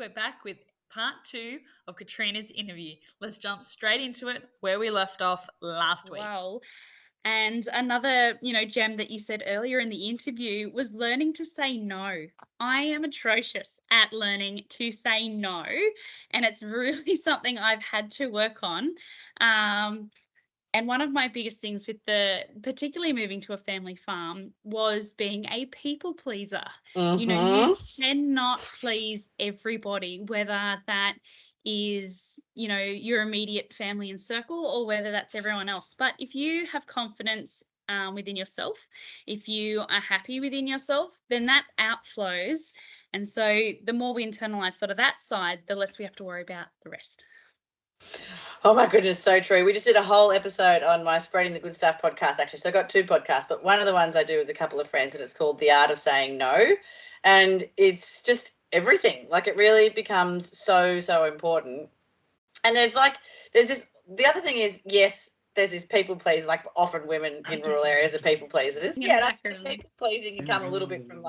we're back with part 2 of Katrina's interview. Let's jump straight into it where we left off last week. Wow. And another, gem that you said earlier in the interview was learning to say no. I am atrocious at learning to say no, and it's really something I've had to work on. And one of my biggest things with particularly moving to a family farm was being a people pleaser. You cannot please everybody, whether that is, your immediate family and circle or whether that's everyone else. But if you have confidence within yourself, if you are happy within yourself, then that outflows. And so the more we internalize sort of that side, the less we have to worry about the rest. Oh my goodness, so true. We just did a whole episode on my Spreading the Good Stuff podcast, actually. So I got 2 podcasts, but one of the ones I do with a couple of friends, and it's called The Art of Saying No. And it's just everything. Like, it really becomes so, so important. And the other thing is, yes, there's this people pleaser, like often women in rural areas are people pleasers. Yeah, people pleasing can come a little bit from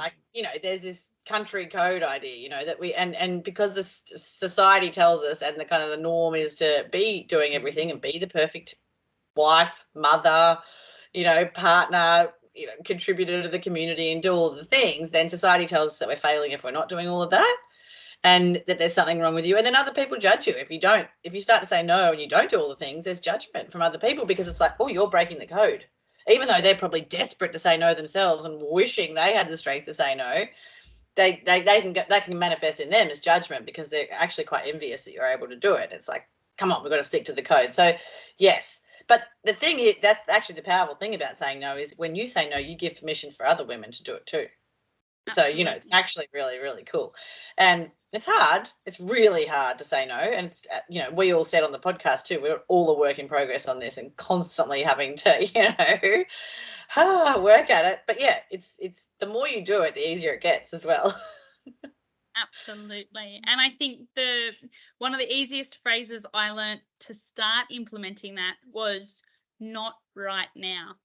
there's this country code idea, that we and because the society tells us, and the kind of the norm is to be doing everything and be the perfect wife, mother, partner, contributor to the community and do all the things, then society tells us that we're failing if we're not doing all of that, and that there's something wrong with you. And then other people judge you if you start to say no and you don't do all the things. There's judgment from other people because it's like, oh, you're breaking the code, even though they're probably desperate to say no themselves and wishing they had the strength to say no. They can manifest in them as judgment because they're actually quite envious that you're able to do it. It's like, come on, we've got to stick to the code. So yes, but the thing is, that's actually the powerful thing about saying no, is when you say no, you give permission for other women to do it too. Absolutely. So, it's actually really, really cool. And it's hard. It's really hard to say no. And, it's, we all said on the podcast too, we're all a work in progress on this and constantly having to, work at it. But yeah, it's the more you do it, the easier it gets as well. Absolutely. And I think one of the easiest phrases I learned to start implementing that was not right now.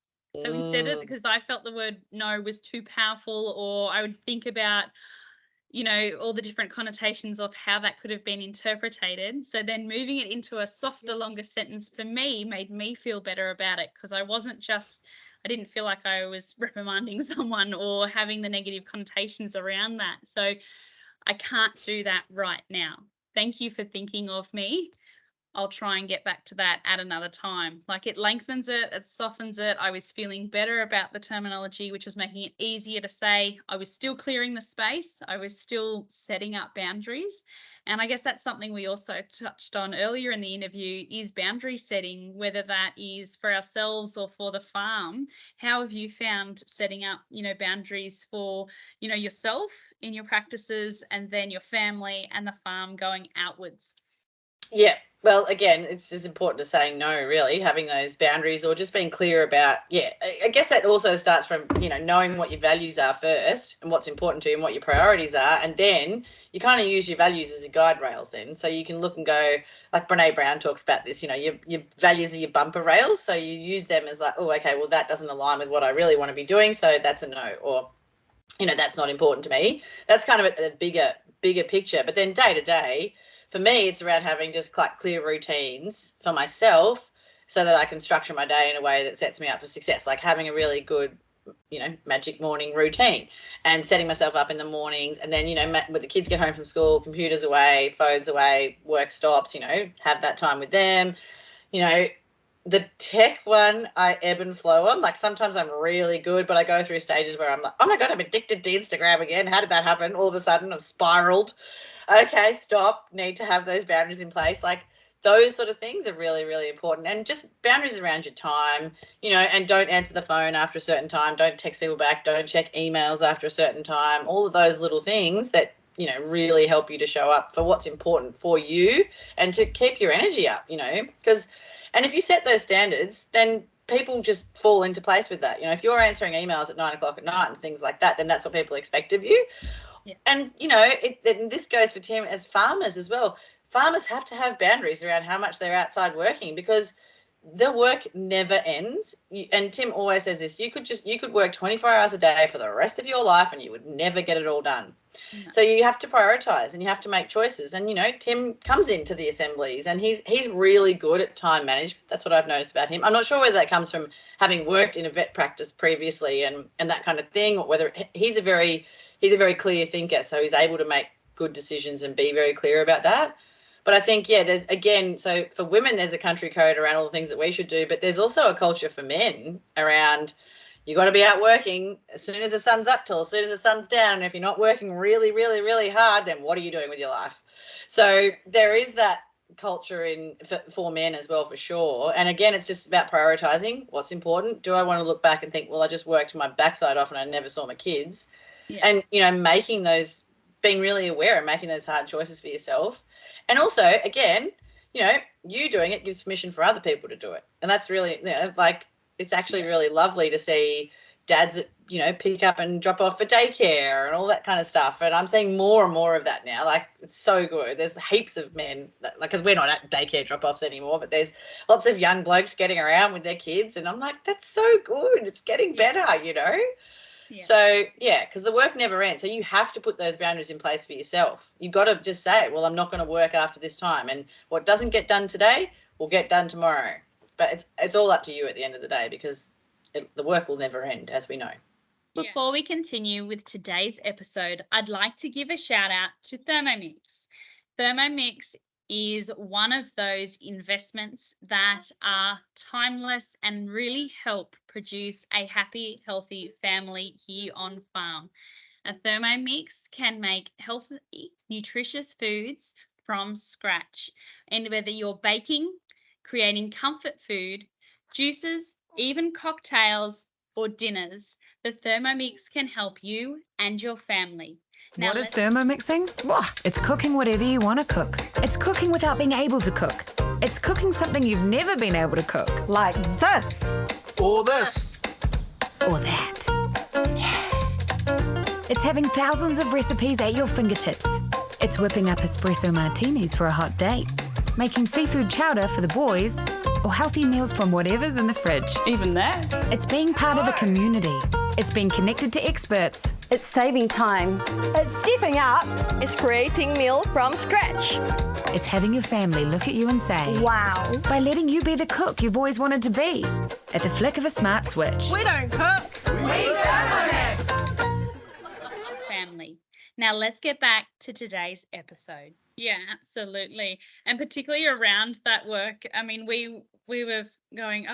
So instead of, because I felt the word no was too powerful, or I would think about, all the different connotations of how that could have been interpreted. So then moving it into a softer, longer sentence for me made me feel better about it, because I didn't feel like I was reprimanding someone or having the negative connotations around that. So I can't do that right now. Thank you for thinking of me. I'll try and get back to that at another time. Like, it lengthens it, it softens it. I was feeling better about the terminology, which was making it easier to say. I was still clearing the space. I was still setting up boundaries. And I guess that's something we also touched on earlier in the interview, is boundary setting, whether that is for ourselves or for the farm. How have you found setting up, boundaries for, yourself in your practices, and then your family and the farm going outwards? Yeah. Well, again, it's just important to say no, really, having those boundaries, or just being clear about, I guess that also starts from, knowing what your values are first and what's important to you and what your priorities are. And then you kind of use your values as your guide rails then. So you can look and go, like Brene Brown talks about this, your values are your bumper rails. So you use them as like, oh, okay, well, that doesn't align with what I really want to be doing. So that's a no, or, that's not important to me. That's kind of a bigger picture. But then day to day, for me, it's around having just clear routines for myself so that I can structure my day in a way that sets me up for success, like having a really good, magic morning routine and setting myself up in the mornings. And then, when the kids get home from school, computers away, phones away, work stops, have that time with them. The tech one, I ebb and flow on. Like, sometimes I'm really good, but I go through stages where I'm like, oh my God, I'm addicted to Instagram again. How did that happen? All of a sudden I've spiraled. Okay, stop. Need to have those boundaries in place. Like, those sort of things are really, really important. And just boundaries around your time, and don't answer the phone after a certain time. Don't text people back. Don't check emails after a certain time. All of those little things that, really help you to show up for what's important for you and to keep your energy up, because, and if you set those standards, then people just fall into place with that. If you're answering emails at 9:00 at night and things like that, then that's what people expect of you. Yeah. And, and this goes for Tim as farmers as well. Farmers have to have boundaries around how much they're outside working, because the work never ends. And Tim always says this, you could work 24 hours a day for the rest of your life and you would never get it all done. No. So you have to prioritize and you have to make choices. And, Tim comes into the assemblies and he's really good at time management. That's what I've noticed about him. I'm not sure whether that comes from having worked in a vet practice previously and that kind of thing, or whether he's a very clear thinker. So he's able to make good decisions and be very clear about that. But I think, there's, again, so for women, there's a country code around all the things that we should do, but there's also a culture for men around you got to be out working as soon as the sun's up till as soon as the sun's down. And if you're not working really, really, really hard, then what are you doing with your life? So there is that culture for men as well, for sure. And again, it's just about prioritizing what's important. Do I want to look back and think, well, I just worked my backside off and I never saw my kids? Yeah. And, being really aware and making those hard choices for yourself. And also, again, you doing it gives permission for other people to do it. And that's really, it's actually really lovely to see dads, pick up and drop off for daycare and all that kind of stuff. And I'm seeing more and more of that now. Like, it's so good. There's heaps of men, because we're not at daycare drop-offs anymore, but there's lots of young blokes getting around with their kids. And I'm like, that's so good. It's getting better, Yeah. So, because the work never ends. So you have to put those boundaries in place for yourself. You've got to just say, well, I'm not going to work after this time. And what doesn't get done today will get done tomorrow. But it's all up to you at the end of the day, because the work will never end, as we know. Before we continue with today's episode, I'd like to give a shout out to Thermomix. Thermomix is one of those investments that are timeless and really help produce a happy, healthy family here on farm. A Thermomix can make healthy, nutritious foods from scratch. And whether you're baking, creating comfort food, juices, even cocktails or dinners, the Thermomix can help you and your family. What is thermomixing? It's cooking whatever you want to cook. It's cooking without being able to cook. It's cooking something you've never been able to cook. Like this. Or this. Or that. Yeah. It's having thousands of recipes at your fingertips. It's whipping up espresso martinis for a hot date, making seafood chowder for the boys, or healthy meals from whatever's in the fridge. Even that. It's being part of a community. It's being connected to experts. It's saving time. It's stepping up. It's creating meal from scratch. It's having your family look at you and say, wow, by letting you be the cook you've always wanted to be. At the flick of a smart switch. We don't cook. We Thermomix. Family. Now let's get back to today's episode. Yeah, absolutely. And particularly around that work. I mean, we were going,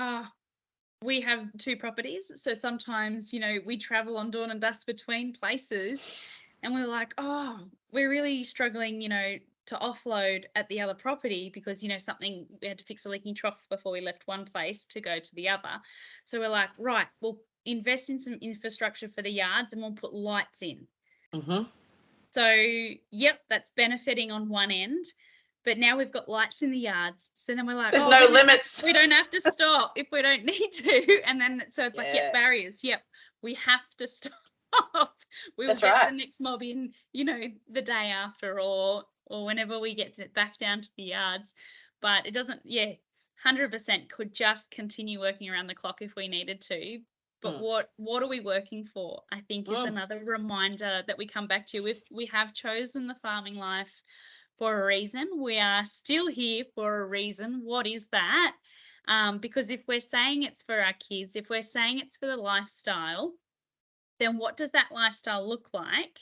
we have 2 properties. So sometimes, we travel on dawn and dusk between places. And we were like, we're really struggling, to offload at the other property because, we had to fix a leaking trough before we left one place to go to the other. So we're like, right, we'll invest in some infrastructure for the yards and we'll put lights in. Mm-hmm. So, yep, that's benefiting on one end. But now we've got lights in the yards. So then we're like, there's no limits. We don't have to stop if we don't need to. And then so it's like, barriers. Yep, we have to stop. We'll get the next mob in, the day after or whenever we get back down to the yards. But it doesn't, 100% could just continue working around the clock if we needed to. But what are we working for? I think is another reminder that we come back to. If we have chosen the farming life for a reason, we are still here for a reason. What is that? Because if we're saying it's for our kids, if we're saying it's for the lifestyle, then what does that lifestyle look like?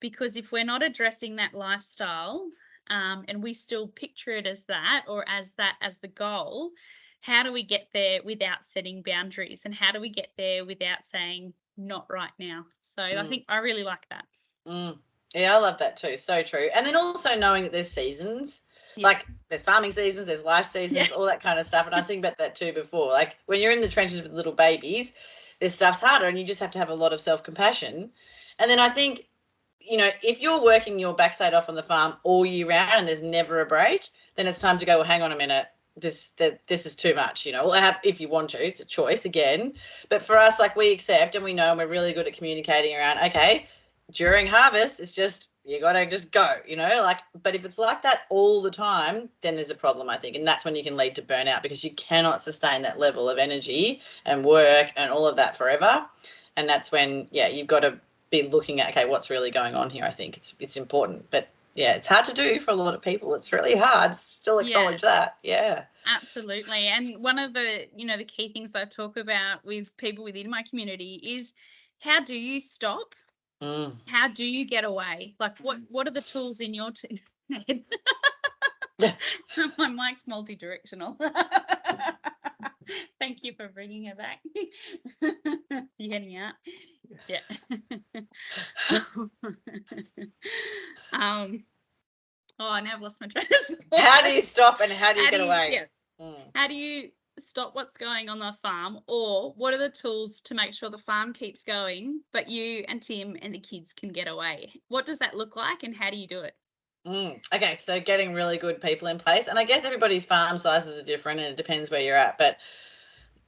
Because if we're not addressing that lifestyle and we still picture it as that or as the goal, how do we get there without setting boundaries? And how do we get there without saying not right now? So I think I really like that. Yeah, I love that too. So true. And then also knowing that there's seasons, like there's farming seasons, there's life seasons, all that kind of stuff. And I was thinking about that too before. Like when you're in the trenches with little babies, this stuff's harder and you just have to have a lot of self-compassion. And then I think, if you're working your backside off on the farm all year round and there's never a break, then it's time to go, well, hang on a minute. This is too much, if you want to, it's a choice again. But for us, like we accept and we know and we're really good at communicating around, okay, during harvest, it's just you got to just go, like, but if it's like that all the time, then there's a problem, I think. And that's when you can lead to burnout, because you cannot sustain that level of energy and work and all of that forever. And that's when, you've got to be looking at, okay, what's really going on here? I think it's important, but yeah, it's hard to do for a lot of people. It's really hard. Still acknowledge that. Yeah. Absolutely. And one of the, the key things I talk about with people within my community is, how do you stop? How do you get away? Like, what are the tools in your head? My mic's multi-directional. Thank you for bringing her back. You getting me out? Yeah. Now I've lost my train of thought. How do you stop and how do you get away? Yes. How do you stop what's going on the farm, or what are the tools to make sure the farm keeps going, but you and Tim and the kids can get away? What does that look like, and how do you do it? Okay, so getting really good people in place, and I guess everybody's farm sizes are different and it depends where you're at, but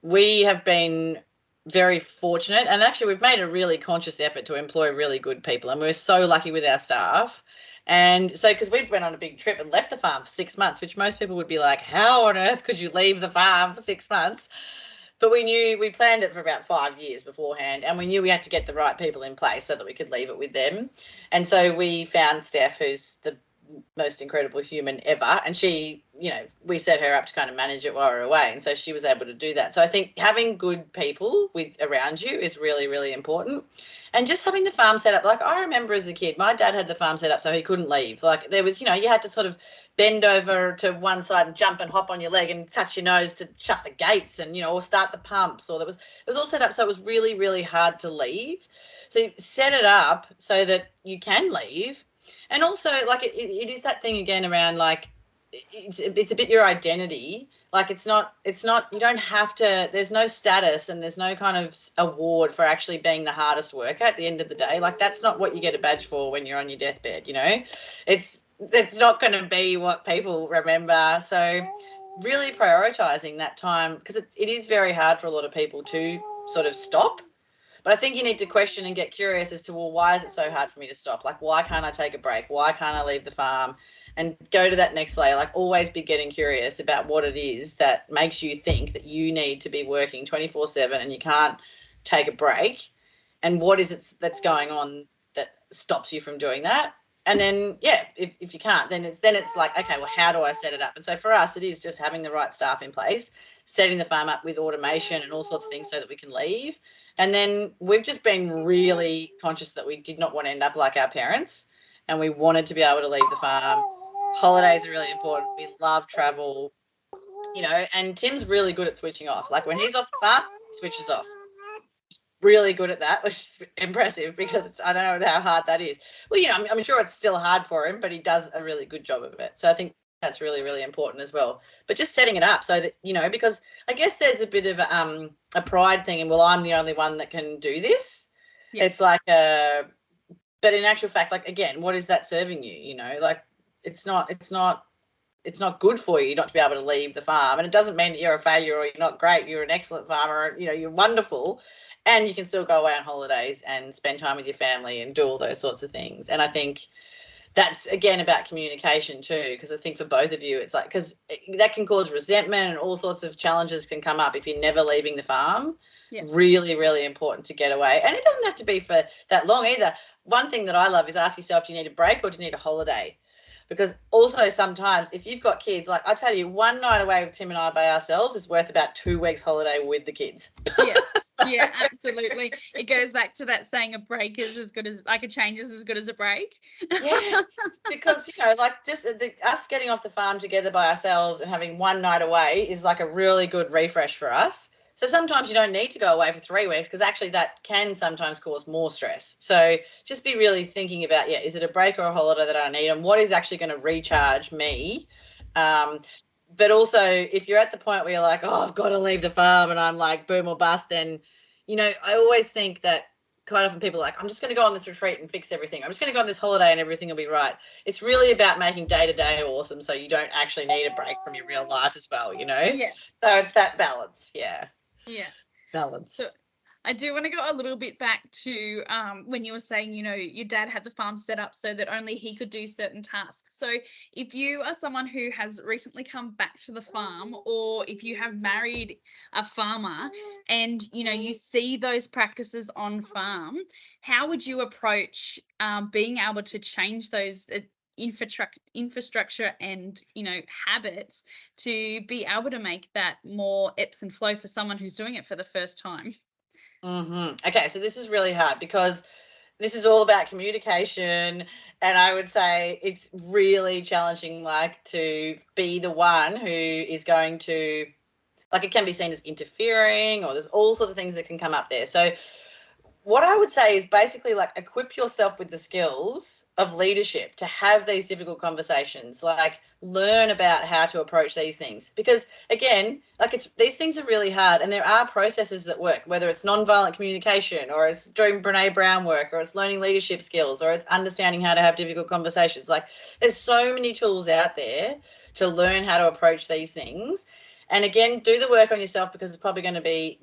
we have been very fortunate, and actually we've made a really conscious effort to employ really good people, and we're so lucky with our staff. And so, because we went on a big trip and left the farm for 6 months, which most people would be like, how on earth could you leave the farm for 6 months? But we planned it for about 5 years beforehand, and we knew we had to get the right people in place so that we could leave it with them. And so we found Steph, who's the most incredible human ever, and she, we set her up to kind of manage it while we were away, and so she was able to do that. So I think having good people around you is really, really important. And just having the farm set up, like I remember as a kid, my dad had the farm set up so he couldn't leave. Like there was, you had to sort of bend over to one side and jump and hop on your leg and touch your nose to shut the gates and, or start the pumps, or it was all set up so it was really, really hard to leave. So set it up so that you can leave. And also, like, it is that thing again around, like, it's a bit your identity. Like, it's not, you don't have to, there's no status and there's no kind of award for actually being the hardest worker at the end of the day. Like, that's not what you get a badge for when you're on your deathbed, It's not going to be what people remember. So really prioritizing that time, because it is very hard for a lot of people to sort of stop. But I think you need to question and get curious as to, well, why is it so hard for me to stop? Like, why can't I take a break? Why can't I leave the farm and go to that next layer? Like, always be getting curious about what it is that makes you think that you need to be working 24/7 and you can't take a break. And what is it that's going on that stops you from doing that? And then, if you can't, then it's like, okay, well, how do I set it up? And so for us, it is just having the right staff in place, setting the farm up with automation and all sorts of things so that we can leave. And then we've just been really conscious that we did not want to end up like our parents, and we wanted to be able to leave the farm. Holidays are really important. We love travel, and Tim's really good at switching off. Like when he's off the farm, he switches off. He's really good at that, which is impressive because I don't know how hard that is. Well, I'm sure it's still hard for him, but he does a really good job of it. So I think that's really, really important as well. But just setting it up so that, because I guess there's a bit of a pride thing, and well, I'm the only one that can do this. Yeah. It's like but in actual fact, like, again, what is that serving you? Like it's not good for you not to be able to leave the farm. And it doesn't mean that you're a failure or you're not great. You're an excellent farmer, you're wonderful, and you can still go away on holidays and spend time with your family and do all those sorts of things. And I think that's, again, about communication too, because I think for both of you, it's like, because that can cause resentment and all sorts of challenges can come up if you're never leaving the farm. Yeah. Really, really important to get away. And it doesn't have to be for that long either. One thing that I love is ask yourself, do you need a break or do you need a holiday? Because also sometimes if you've got kids, like I tell you, one night away with Tim and I by ourselves is worth about 2 weeks holiday with the kids. Yeah, absolutely. It goes back to that saying, a break is as good as, like, a change is as good as a break. Yes, because, like just us getting off the farm together by ourselves and having one night away is like a really good refresh for us. So sometimes you don't need to go away for 3 weeks, because actually that can sometimes cause more stress. So just be really thinking about, is it a break or a holiday that I need, and what is actually going to recharge me? But also, if you're at the point where you're like, oh, I've got to leave the farm and I'm like boom or bust, then, I always think that quite often people are like, I'm just going to go on this retreat and fix everything. I'm just going to go on this holiday and everything will be right. It's really about making day-to-day awesome, so you don't actually need a break from your real life as well, Yeah. So it's that balance, Yeah. Yeah. Balance. So I do want to go a little bit back to when you were saying, your dad had the farm set up so that only he could do certain tasks. So if you are someone who has recently come back to the farm, or if you have married a farmer and, you see those practices on farm, how would you approach being able to change those infrastructure and habits to be able to make that more ebbs and flow for someone who's doing it for the first time? Okay, so this is really hard because this is all about communication, and I would say it's really challenging, like, to be the one who is going to, like, it can be seen as interfering, or there's all sorts of things that can come up there. So what I would say is basically, like, equip yourself with the skills of leadership to have these difficult conversations, like learn about how to approach these things, because again, like, these things are really hard, and there are processes that work, whether it's nonviolent communication, or it's doing Brene Brown work, or it's learning leadership skills, or it's understanding how to have difficult conversations. Like, there's so many tools out there to learn how to approach these things. And again, do the work on yourself, because it's probably going to be,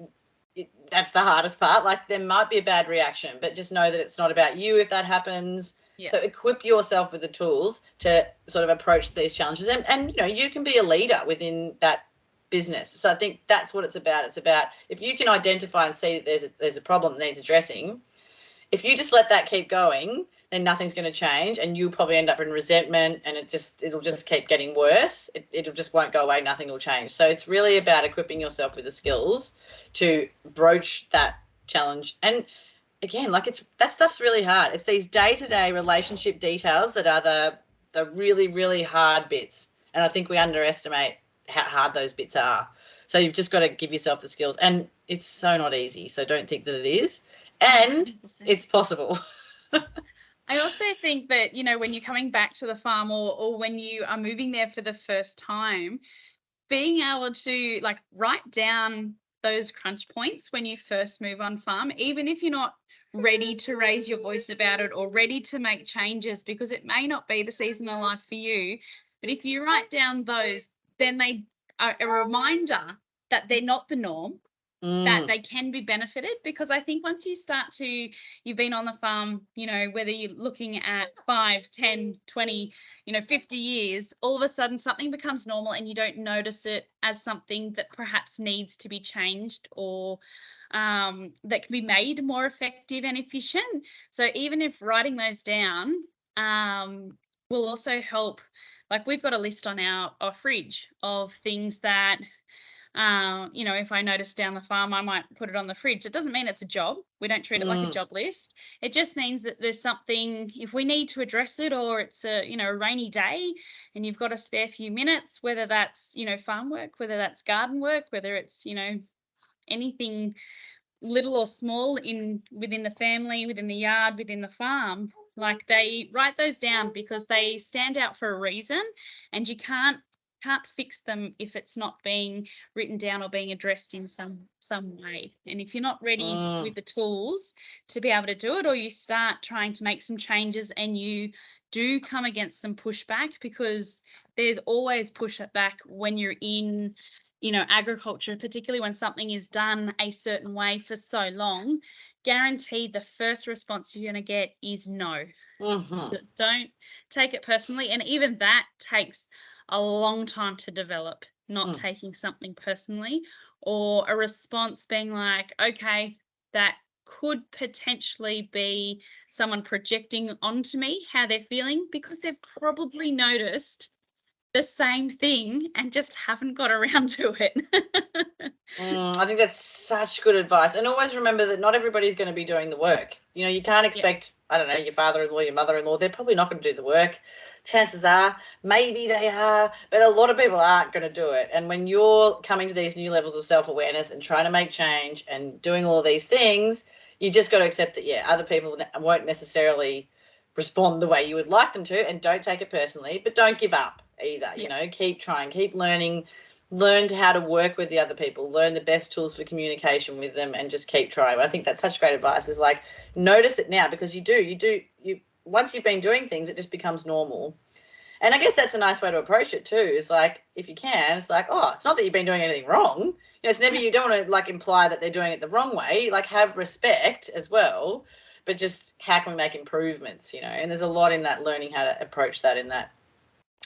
that's the hardest part. Like, there might be a bad reaction, but just know that it's not about you if that happens. So equip yourself with the tools to sort of approach these challenges, and you can be a leader within that business. So I think that's what it's about. It's about, if you can identify and see that there's a problem that needs addressing, if you just let that keep going, then nothing's going to change, and you'll probably end up in resentment, and it'll just keep getting worse. It'll just won't go away. Nothing will change. So it's really about equipping yourself with the skills to broach that challenge. And again, like, that stuff's really hard. It's these day-to-day relationship details that are the really, really hard bits. And I think we underestimate how hard those bits are. So you've just got to give yourself the skills. And it's so not easy. So don't think that it is. And 100%. It's possible. I also think that, when you're coming back to the farm, or when you are moving there for the first time, being able to, like, write down those crunch points when you first move on farm, even if you're not ready to raise your voice about it or ready to make changes, because it may not be the season of life for you. But if you write down those, then they are a reminder that they're not the norm, that they can be benefited. Because I think once you start to, you've been on the farm, whether you're looking at 5, 10, 20, 50 years, all of a sudden something becomes normal, and you don't notice it as something that perhaps needs to be changed, or that can be made more effective and efficient. So even if writing those down will also help, like, we've got a list on our fridge of things that, if I notice down the farm, I might put it on the fridge. It doesn't mean it's a job. We don't treat it like a job list. It just means that there's something, if we need to address it, or it's a rainy day and you've got a spare few minutes, whether that's, farm work, whether that's garden work, whether it's, anything little or small within the family, within the yard, within the farm, like, they write those down because they stand out for a reason, and you can't fix them if it's not being written down or being addressed in some way. And if you're not ready with the tools to be able to do it, or you start trying to make some changes and you do come against some pushback, because there's always pushback when you're in agriculture, particularly when something is done a certain way for so long, guaranteed the first response you're going to get is no. Don't take it personally. And even that takes a long time to develop, not taking something personally, or a response being like, okay, that could potentially be someone projecting onto me how they're feeling, because they've probably noticed the same thing and just haven't got around to it. I think that's such good advice. And always remember that not everybody's going to be doing the work. You can't expect, I don't know, your father-in-law, your mother-in-law, they're probably not going to do the work. Chances are maybe they are, but a lot of people aren't going to do it. And when you're coming to these new levels of self-awareness and trying to make change and doing all of these things, you just got to accept that, other people won't necessarily respond the way you would like them to, and don't take it personally, but don't give up either. Keep trying, keep learning, learn how to work with the other people, learn the best tools for communication with them, and just keep trying. But I think that's such great advice, is like, notice it now, because you once you've been doing things, it just becomes normal. And I guess that's a nice way to approach it too. Is like, if you can, it's like, oh, it's not that you've been doing anything wrong. You know, it's never, you don't want to like imply that they're doing it the wrong way. Like, have respect as well, but just how can we make improvements, you know? And there's a lot in that, learning how to approach that in that,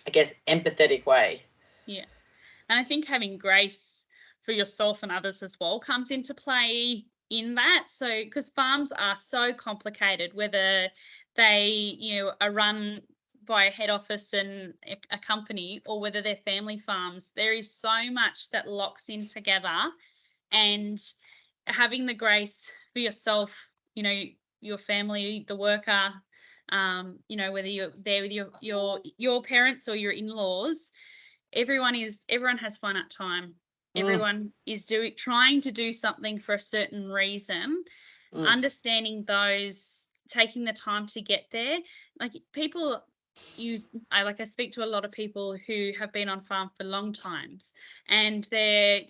I guess, empathetic way. Yeah. And I think having grace for yourself and others as well comes into play in that. So, because farms are so complicated, whether they, you know, are run by a head office and a company, or whether they're family farms, there is so much that locks in together. And having the grace for yourself, you know, your family, the worker, you know, whether you're there with your parents or your in-laws, everyone has finite time. Everyone is trying to do something for a certain reason. Understanding those, taking the time to get there. Like, people, I speak to a lot of people who have been on farm for long times, and they're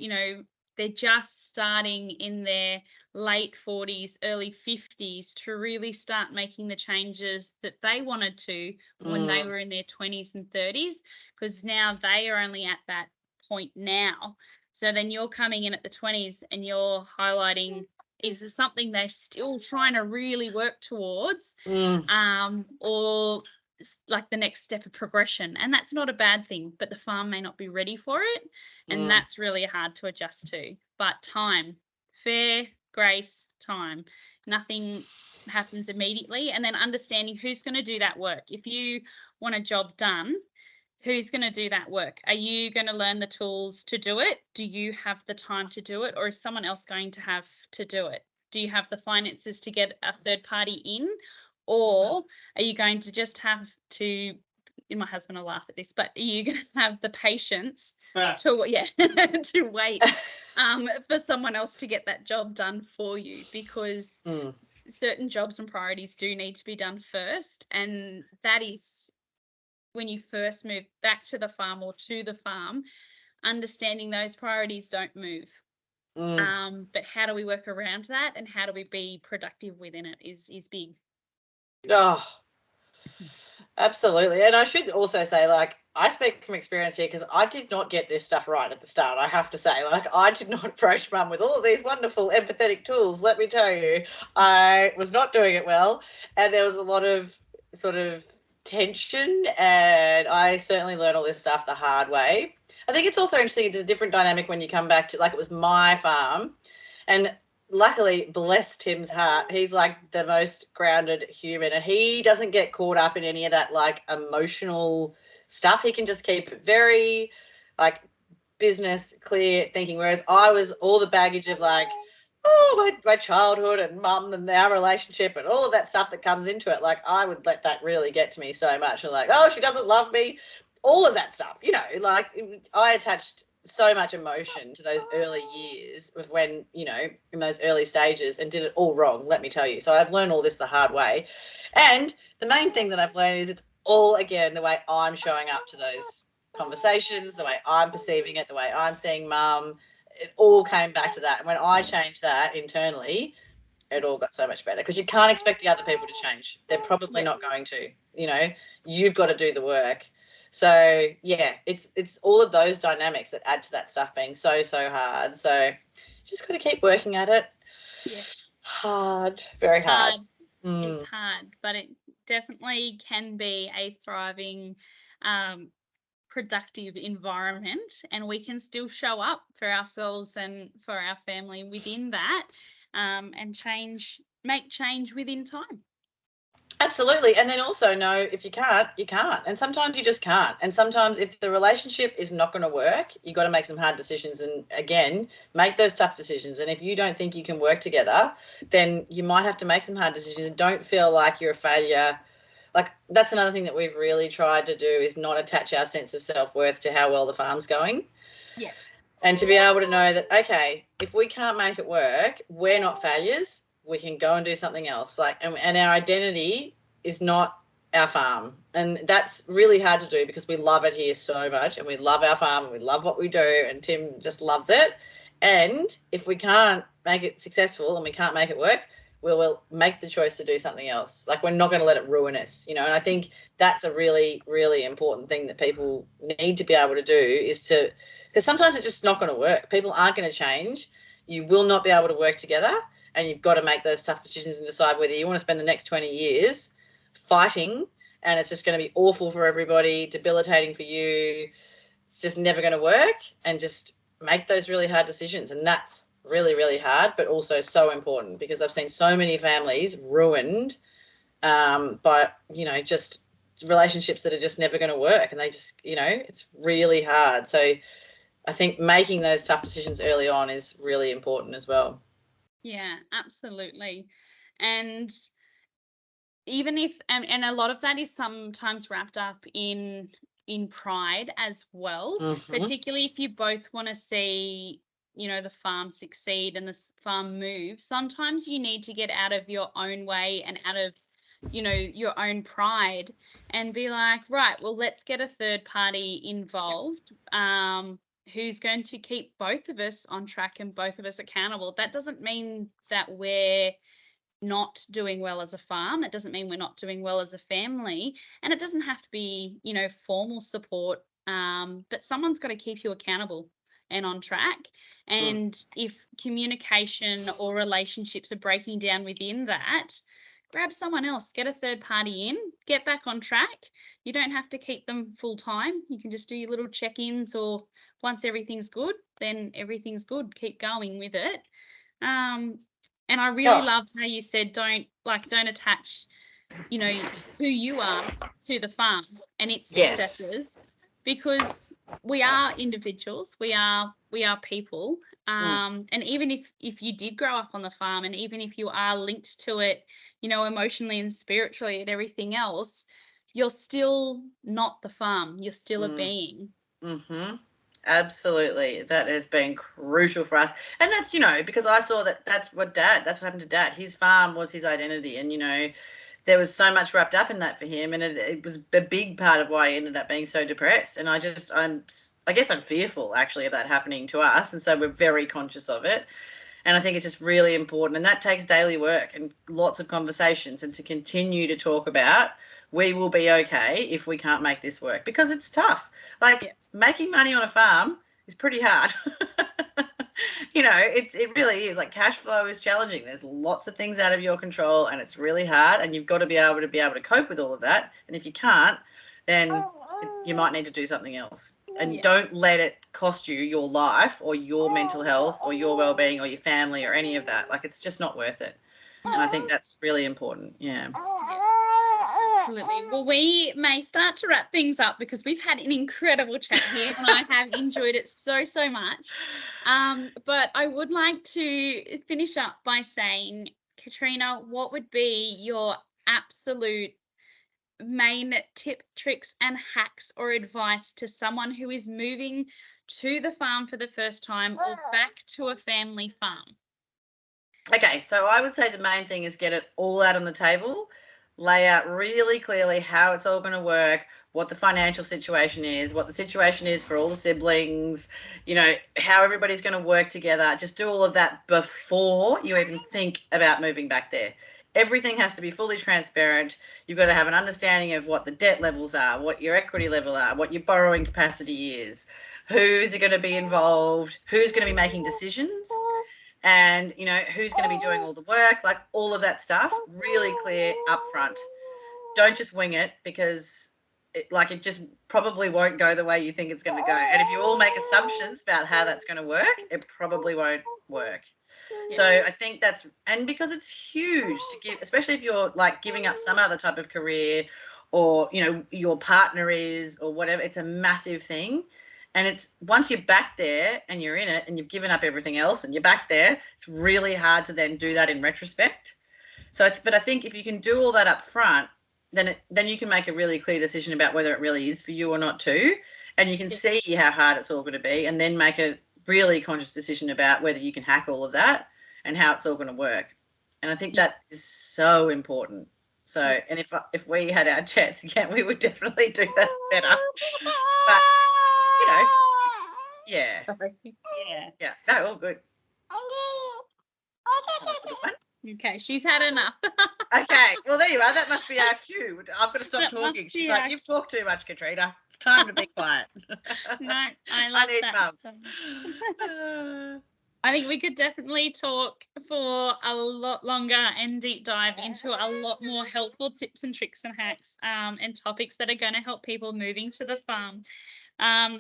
just starting in their late 40s, early 50s to really start making the changes that they wanted to when they were in their 20s and 30s, because now they are only at that point now. So then you're coming in at the 20s and you're highlighting, is there something they're still trying to really work towards, or like the next step of progression. And that's not a bad thing, but the farm may not be ready for it, and that's really hard to adjust to. But time, fair, grace, time, nothing happens immediately. And then understanding who's going to do that work. If you want a job done, who's going to do that work? Are you going to learn the tools to do it? Do you have the time to do it, or is someone else going to have to do it? Do you have the finances to get a third party in, or are you going to just have to, my husband will laugh at this, but are you going to have the patience to wait for someone else to get that job done for you? Because certain jobs and priorities do need to be done first, and that is when you first move back to the farm or to the farm, understanding those priorities don't move. But how do we work around that, and how do we be productive within it is big. Oh, absolutely. And I should also say, like, I speak from experience here, because I did not get this stuff right at the start, I have to say. Like, I did not approach Mum with all of these wonderful empathetic tools, let me tell you. I was not doing it well, and there was a lot of sort of tension, and I certainly learned all this stuff the hard way. I think it's also interesting, it's a different dynamic when you come back to, like, it was my farm, and luckily, bless Tim's heart, he's like the most grounded human, and he doesn't get caught up in any of that like emotional stuff. He can just keep it very like business clear thinking, whereas I was all the baggage of like, oh, my childhood and mum and our relationship and all of that stuff that comes into it. Like, I would let that really get to me so much, and like, oh, she doesn't love me, all of that stuff, you know. Like, I attached so much emotion to those early years of when, you know, in those early stages, and did it all wrong, let me tell you. So I've learned all this the hard way. And the main thing that I've learned is it's all, again, the way I'm showing up to those conversations, the way I'm perceiving it, the way I'm seeing Mum. It all came back to that. And when I changed that internally, it all got so much better, because you can't expect the other people to change. They're probably not going to, you know. You've got to do the work. So yeah, it's all of those dynamics that add to that stuff being so hard. So just got to keep working at it. Yes. Hard, very hard. It's hard, but it definitely can be a thriving, productive environment, and we can still show up for ourselves and for our family within that, and make change within time. Absolutely. And then also know, if you can't, you can't. And sometimes you just can't. And sometimes if the relationship is not going to work, you've got to make some hard decisions, and again, make those tough decisions. And if you don't think you can work together, then you might have to make some hard decisions. Don't feel like you're a failure. Like, that's another thing that we've really tried to do, is not attach our sense of self-worth to how well the farm's going. Yeah. And to be able to know that, okay, if we can't make it work, we're not failures. We can go and do something else. Like, and our identity is not our farm. And that's really hard to do, because we love it here so much, and we love our farm, and we love what we do, and Tim just loves it. And if we can't make it successful and we can't make it work, we'll make the choice to do something else. Like, we're not going to let it ruin us, you know. And I think that's a really, really important thing that people need to be able to do, is to, because sometimes it's just not going to work. People aren't going to change. You will not be able to work together, and you've got to make those tough decisions and decide whether you want to spend the next 20 years fighting, and it's just going to be awful for everybody, debilitating for you. It's just never going to work, and just make those really hard decisions. And that's really, really hard, but also so important, because I've seen so many families ruined by, you know, just relationships that are just never going to work, and they just, you know, it's really hard. So I think making those tough decisions early on is really important as well. Yeah, absolutely. And even if and a lot of that is sometimes wrapped up in pride as well, particularly if you both want to see, you know, the farm succeed and the farm move. Sometimes you need to get out of your own way and out of, you know, your own pride, and be like, right, well, let's get a third party involved, who's going to keep both of us on track and both of us accountable. That doesn't mean that we're not doing well as a farm. It doesn't mean we're not doing well as a family. And it doesn't have to be, you know, formal support, but someone's got to keep you accountable and on track. And if communication or relationships are breaking down within that, grab someone else, get a third party in, get back on track. You don't have to keep them full time. You can just do your little check-ins, or once everything's good, then everything's good. Keep going with it. And I really loved how you said don't attach, you know, who you are to the farm and its successes, because we are individuals, we are people, and even if you did grow up on the farm, and even if you are linked to it, you know, emotionally and spiritually and everything else, you're still not the farm. You're still a being. Absolutely. That has been crucial for us. And that's, you know, because I saw that's what happened to Dad. His farm was his identity. And, you know, there was so much wrapped up in that for him. And it was a big part of why he ended up being so depressed. And I guess I'm fearful, actually, of that happening to us. And so we're very conscious of it. And I think it's just really important. And that takes daily work and lots of conversations, and to continue to talk about, we will be okay if we can't make this work, because it's tough. Like, making money on a farm is pretty hard. You know, it really is. Like, cash flow is challenging. There's lots of things out of your control, and it's really hard, and you've got to be able to cope with all of that. And if you can't, then you might need to do something else. And don't let it cost you your life or your mental health or your well-being or your family or any of that. Like, it's just not worth it. And I think that's really important. Yeah. Absolutely. Well, we may start to wrap things up, because we've had an incredible chat here and I have enjoyed it so much. But I would like to finish up by saying, Katrina, what would be your absolute main tip, tricks and hacks or advice to someone who is moving to the farm for the first time, or back to a family farm? Okay, so I would say the main thing is get it all out on the table, lay out really clearly how it's all going to work, what the financial situation is, what the situation is for all the siblings, you know, how everybody's going to work together. Just do all of that before you even think about moving back there. Everything has to be fully transparent. You've got to have an understanding of what the debt levels are, what your equity level are, what your borrowing capacity is, who's going to be involved, who's going to be making decisions, and, you know, who's going to be doing all the work, like all of that stuff, really clear up front. Don't just wing it, because it just probably won't go the way you think it's going to go. And if you all make assumptions about how that's going to work, it probably won't work. So I think that's, and because it's huge to give, especially if you're like giving up some other type of career, or, you know, your partner is, or whatever, it's a massive thing. And it's, once you're back there and you're in it and you've given up everything else and you're back there, it's really hard to then do that in retrospect. So, but I think if you can do all that up front, then you can make a really clear decision about whether it really is for you or not too. And you can see how hard it's all going to be, and then make a really conscious decision about whether you can hack all of that and how it's all going to work. And I think that is so important. So, and if we had our chance again, we would definitely do that better. But, you know, yeah. Sorry. Yeah, no, all good. Okay, she's had enough. Okay, well, there you are. That must be our cue. I've got to stop That talking. must She's be like, our- you've talked too much, Katrina. It's time to be quiet. No, I love need that mum. so much. I think we could definitely talk for a lot longer and deep dive into a lot more helpful tips and tricks and hacks and topics that are going to help people moving to the farm.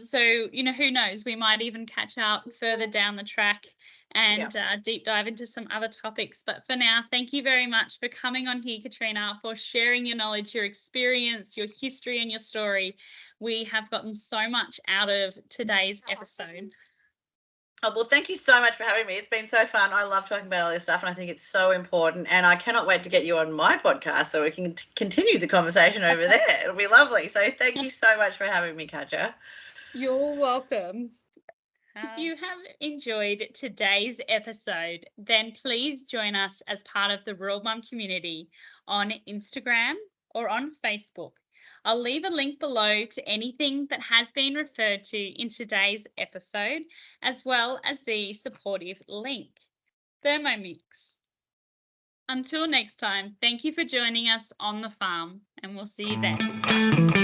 So, you know, who knows, we might even catch up further down the track and deep dive into some other topics. But for now, thank you very much for coming on here, Katrina, for sharing your knowledge, your experience, your history and your story. We have gotten so much out of today's episode. Oh, well, thank you so much for having me. It's been so fun. I love talking about all this stuff, and I think it's so important. And I cannot wait to get you on my podcast so we can continue the conversation over there. It'll be lovely. So thank you so much for having me, Katja. You're welcome. If you have enjoyed today's episode, then please join us as part of the Rural Mum community on Instagram or on Facebook. I'll leave a link below to anything that has been referred to in today's episode, as well as the supportive link, Thermomix. Until next time, thank you for joining us on the farm, and we'll see you then.